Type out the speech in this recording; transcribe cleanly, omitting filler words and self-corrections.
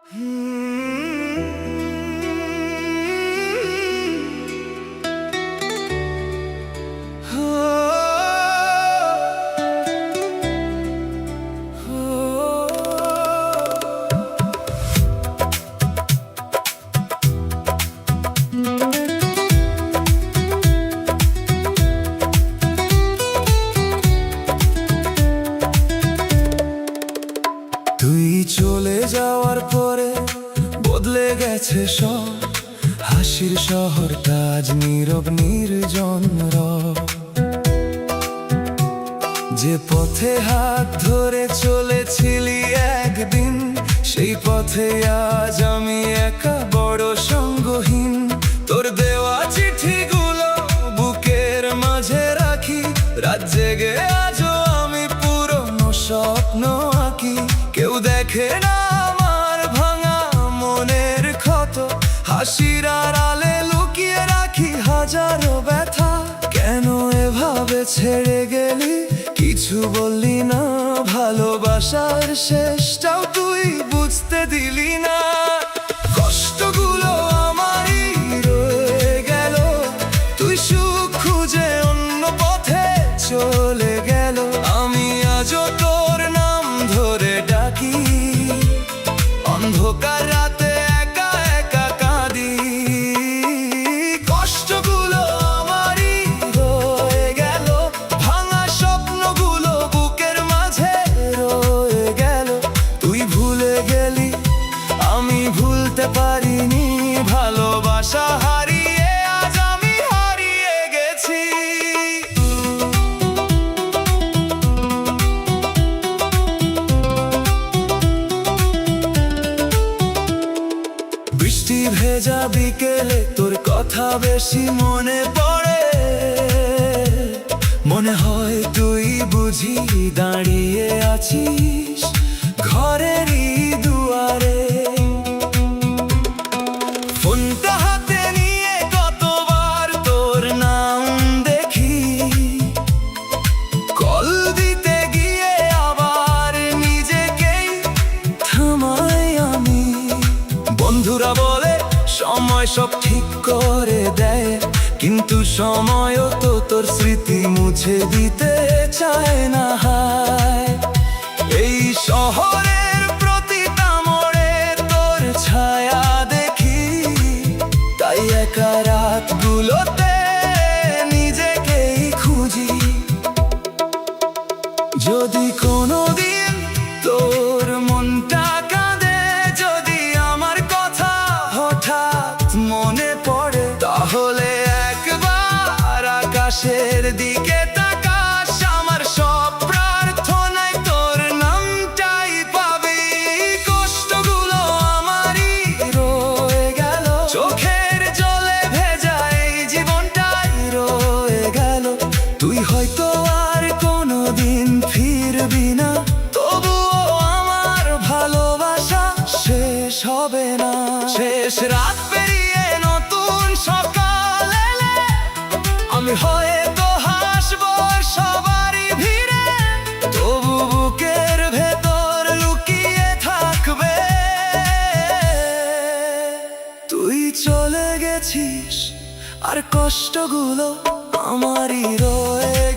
তুই চলে যাওয়ার পরে বদলে গেছে সব, হাসির শহরটা আজ নীরব নির্জন রব। যে পথে হাত ধরে চলেছিলি একদিন, সেই পথে আজ আমি একা বড় সঙ্গহীন। তোর দেওয়া চিঠিগুলো বুকের মাঝে রাখি, রাত জেগে আজও আমি পুরনো স্বপ্ন আঁকি। কেউ দেখে না আমার ভাঙা মনের ক্ষত, হাসির আড়ালে লুকিয়ে রাখি হাজারো ব্যথা। কেন এভাবে ছেড়ে গেলি, কিছু বললি না, ভালোবাসার শেষটাও তুই বুঝতে দিলি না। কষ্টগুলো আমারই রয়ে গেল, তুই সুখ খুঁজে অন্য পথে চলে গেল। আমি আজও তোর নাম ধরে ডাকি, অন্ধকার রাতে একা একা কাঁদি। কষ্টগুলো আমারই রয়ে গেল, ভাঙা স্বপ্নগুলো বুকের মাঝে রয়ে গেল। তুই ভুলে গেলি, আমি ভুলতে পারিনি, ভালোবাসা হারিয়ে আজ আমি হারিয়ে গেছি। বৃষ্টি ভেজা বিকেলে তোর কথা বেশি মনে পড়ে, মনে হয় তুই বুঝি দাঁড়িয়ে আছিস ঘরেরই দুয়ারে। ফোনটা হাতে নিয়ে কতবার তোর নাম দেখি, কল দিতে গিয়ে আবার নিজেকেই থামাই আমি। বন্ধুরা বলে সময় সব ঠিক করে দেয়, কিন্তু সময়ও তো তোর স্মৃতি মুছে দিতে চায় না। হায়, এই শহরের প্রতিটা মোড়ে তোর ছায়া দেখি, তাই একা রাতগুলোতে নিজেকেই খুঁজি। যদি কোনোদিন তোর মনটা কাঁদে, যদি আমার কথা হঠাৎ মনে পড়ে, তাহলে একবার আকাশের দিকে তাকাস, আমার সব প্রার্থনায় তোর নামটাই পাবি। কষ্টগুলো আমারই রয়ে গেল, চোখের জলে ভেজা এই জীবনটাই রয়ে গেল। তুই হয়তো আর কোনোদিন ফিরবি না, তবুও আমার ভালোবাসা শেষ হবে না। শেষ রাত পেরিয়ে নতুন সকাল এলে, আমি হয়তো হাসবো সবারই ভিড়ে, তবু বুকের ভেতর লুকিয়ে থাকবে। তুই চলে গেছিস আর কষ্টগুলো আমারই রয়ে